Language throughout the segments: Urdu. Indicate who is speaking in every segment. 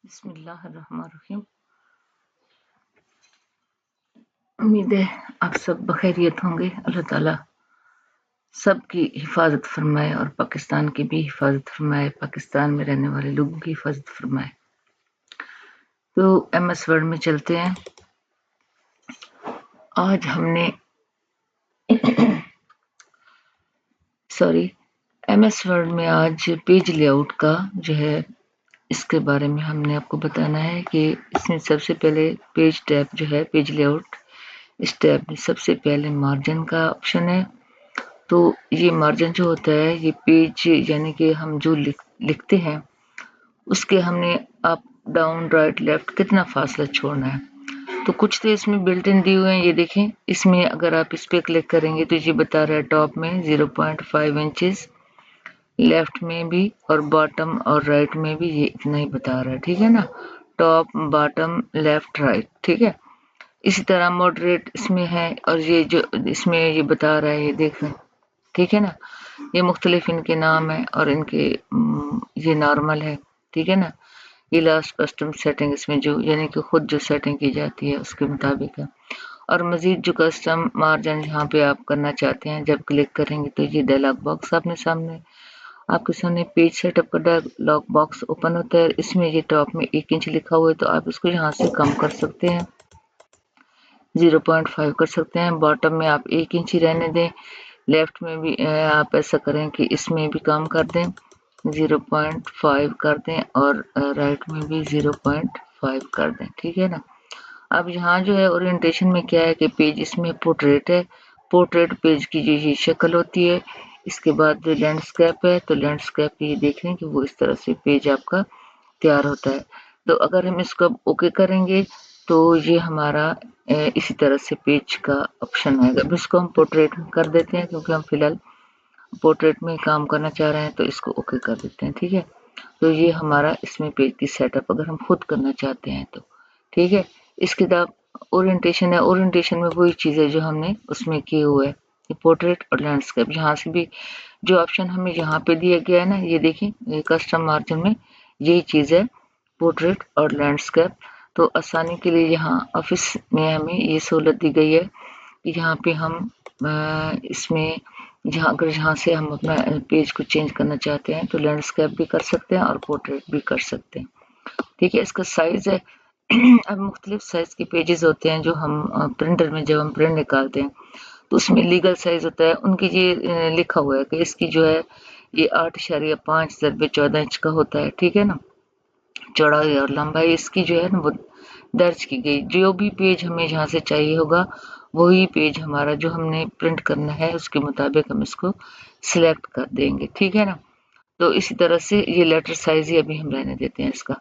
Speaker 1: بسم اللہ الرحمن الرحیم۔ امید ہے آپ سب بخیریت ہوں گے۔ اللہ تعالیٰ سب کی حفاظت فرمائے اور پاکستان کی بھی حفاظت فرمائے، پاکستان میں رہنے والے لوگوں کی حفاظت فرمائے۔ تو ایم ایس ورڈ میں چلتے ہیں۔ آج ہم نے ایم ایس ورڈ میں آج پیج لے آؤٹ کا جو ہے اس کے بارے میں ہم نے آپ کو بتانا ہے کہ اس میں سب سے پہلے پیج ٹیب جو ہے پیج لے آؤٹ، اس ٹیب میں سب سے پہلے مارجن کا آپشن ہے۔ تو یہ مارجن جو ہوتا ہے یہ پیج یعنی کہ ہم جو لکھتے ہیں اس کے ہم نے اپ ڈاؤن رائٹ لیفٹ کتنا فاصلہ چھوڑنا ہے۔ تو کچھ تو اس میں بلٹ ان دیے ہوئے ہیں، یہ دیکھیں اس میں اگر آپ اس پہ کلک کریں گے تو یہ بتا رہا ہے ٹاپ میں 0.5 انچز، لیفٹ میں بھی اور باٹم اور رائٹ میں بھی یہ اتنا ہی بتا رہا ہے، ٹھیک ہے نا، ٹاپ باٹم لیفٹ رائٹ، ٹھیک ہے۔ اسی طرح ماڈریٹ اس میں ہے اور یہ جو اس میں یہ بتا رہا ہے یہ دیکھیں، ٹھیک ہے نا، یہ مختلف ان کے نام ہے اور ان کے یہ نارمل ہے، ٹھیک ہے نا۔ یہ لاسٹ کسٹم سیٹنگ اس میں جو یعنی کہ خود جو سیٹنگ کی جاتی ہے اس کے مطابق ہے، اور مزید جو کسٹم مارجن یہاں پہ آپ کرنا چاہتے ہیں جب کلک کریں گے تو یہ ڈائلاگ باکس سامنے آپ کے سامنے پیج سیٹ اپ کا ڈائلاگ باکس اوپن ہوتا ہے۔ اس میں یہ ٹاپ میں 1 انچ لکھا ہوا ہے تو آپ اس کو یہاں سے کم کر سکتے ہیں، 0.5 کر سکتے ہیں، باٹم میں آپ 1 انچ ہی رہنے دیں، لیفٹ میں بھی آپ ایسا کریں کہ اس میں بھی کام کر دیں 0.5 کر دیں اور رائٹ میں بھی 0.5 کر دیں، ٹھیک ہے نا۔ اب یہاں جو ہے اورینٹیشن میں کیا ہے کہ پیج اس میں پورٹریٹ ہے، پورٹریٹ پیج کی جو یہ شکل ہوتی ہے، اس کے بعد جو لینڈسکیپ ہے تو لینڈسکیپ یہ دیکھ لیں کہ وہ اس طرح سے پیج آپ کا تیار ہوتا ہے۔ تو اگر ہم اس کو اوکے کریں گے تو یہ ہمارا اسی طرح سے پیج کا آپشن آئے گا۔ اب اس کو ہم پورٹریٹ میں کر دیتے ہیں کیونکہ ہم فی الحال پورٹریٹ میں کام کرنا چاہ رہے ہیں تو اس کو اوکے کر دیتے ہیں، ٹھیک ہے۔ تو یہ ہمارا اس میں پیج کی سیٹ اپ اگر ہم خود کرنا چاہتے ہیں تو ٹھیک ہے۔ اس کتاب اورینٹیشن ہے، اورینٹیشن میں وہی چیز ہے جو ہم نے اس میں کی ہوئے ہے، پورٹریٹ اور لینڈسکیپ۔ یہاں سے بھی جو آپشن ہمیں یہاں پہ دیا گیا ہے نا، یہ دیکھیں یہ کسٹم مارجن میں یہی چیز ہے، پورٹریٹ اور لینڈسکیپ۔ تو آسانی کے لیے یہاں آفس میں ہمیں یہ سہولت دی گئی ہے کہ یہاں پہ ہم اس میں جہاں سے ہم اپنا پیج کو چینج کرنا چاہتے ہیں تو لینڈسکیپ بھی کر سکتے ہیں اور پورٹریٹ بھی کر سکتے ہیں، ٹھیک ہے۔ اس کا سائز ہے اب مختلف سائز کے پیجز ہوتے ہیں جو ہم پرنٹر میں جب ہم پرنٹ نکالتے ہیں تو اس میں لیگل سائز ہوتا ہے، ان کی یہ لکھا ہوا ہے کہ اس کی جو ہے یہ 8.5 × 14 انچ کا ہوتا ہے، ٹھیک ہے نا، چوڑائی اور لمبائی اس کی جو ہے نا وہ درج کی گئی۔ جو بھی پیج ہمیں یہاں سے چاہیے ہوگا وہی پیج ہمارا جو ہم نے پرنٹ کرنا ہے اس کے مطابق ہم اس کو سلیکٹ کر دیں گے، ٹھیک ہے نا۔ تو اسی طرح سے یہ لیٹر سائز ہی ابھی ہم رہنے دیتے ہیں اس کا،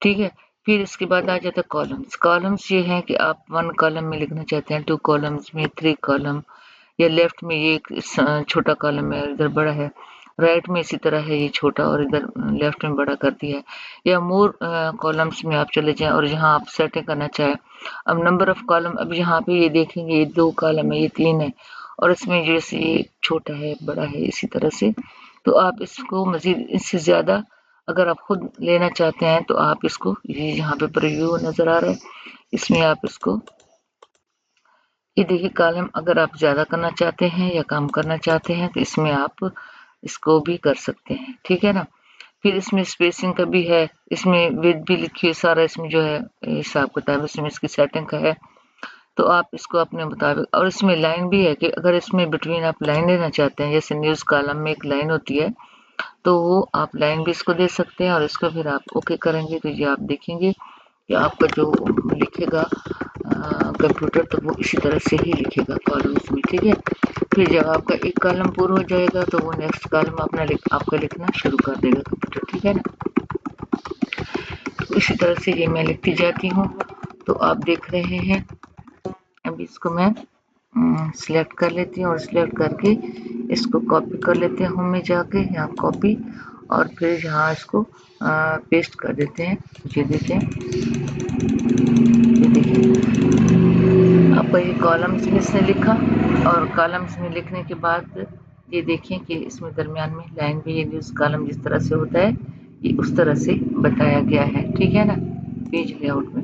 Speaker 1: ٹھیک ہے۔ پھر اس کے بعد آ جاتا ہے کالمز۔ کالمز یہ ہیں کہ آپ 1 کالم میں لکھنا چاہتے ہیں، 2 کالمز میں، 3 کالم، یا لیفٹ میں یہ ایک چھوٹا کالم ہے ادھر بڑا ہے، رائٹ میں اسی طرح ہے یہ چھوٹا اور ادھر لیفٹ میں بڑا کر دیا ہے، یا مور کالمز میں آپ چلے جائیں اور یہاں آپ سیٹنگ کرنا چاہیں۔ اب نمبر آف کالم، اب یہاں پہ یہ دیکھیں گے یہ 2 کالم ہے، یہ 3 ہے، اور اس میں جیسے یہ چھوٹا ہے بڑا ہے اسی طرح سے، تو آپ اس کو مزید اس سے زیادہ اگر آپ خود لینا چاہتے ہیں تو آپ اس کو یہاں پہ پریویو نظر آ رہا ہے، اس میں آپ اس کو یہ دیکھیے کالم اگر آپ زیادہ کرنا چاہتے ہیں یا کم کرنا چاہتے ہیں تو اس میں آپ اس کو بھی کر سکتے ہیں، ٹھیک ہے نا۔ پھر اس میں اسپیسنگ کا بھی ہے، اس میں وڈ بھی لکھی ہے، سارا اس میں جو ہے حساب کتاب اس میں اس کی سیٹنگ کا ہے، تو آپ اس کو اپنے مطابق، اور اس میں لائن بھی ہے کہ اگر اس میں بٹوین آپ لائن لینا چاہتے ہیں جیسے نیوز کالم میں ایک لائن ہوتی ہے تو وہ آپ لائن بھی اس کو دے سکتے ہیں، اور اس کو پھر آپ اوکے کریں گے تو یہ آپ دیکھیں گے کہ آپ کا جو لکھے گا کمپیوٹر تو وہ اسی طرح سے ہی لکھے گا کالمز میں، ٹھیک ہے۔ پھر جب آپ کا ایک کالم پورا ہو جائے گا تو وہ نیکسٹ کالم آپ کا لکھنا شروع کر دے گا کمپیوٹر، ٹھیک ہے نا۔ تو اسی طرح سے یہ میں لکھتی جاتی ہوں تو آپ دیکھ رہے ہیں۔ اب اس کو میں سلیکٹ کر لیتی ہوں اور سلیکٹ کر کے اس کو کاپی کر لیتے ہیں ہوم میں جا کے، یہاں کاپی، اور پھر یہاں اس کو پیسٹ کر دیتے ہیں، یہ دیکھیں آپ کا یہ کالمز میں اس نے لکھا، اور کالمز میں لکھنے کے بعد یہ دیکھیں کہ اس میں درمیان میں لائن بھی یہ نیوز کالم جس طرح سے ہوتا ہے یہ اس طرح سے بتایا گیا ہے، ٹھیک ہے نا، پیج لے آؤٹ میں.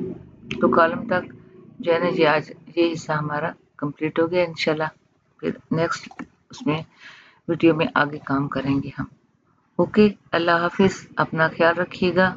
Speaker 1: تو کالم تک جو ہے نا جی آج یہ حصہ ہمارا کمپلیٹ ہو گیا. انشاءاللہ پھر نیکسٹ اس میں ویڈیو میں آگے کام کریں گے ہم. اوکے، اللہ حافظ، اپنا خیال رکھیے گا.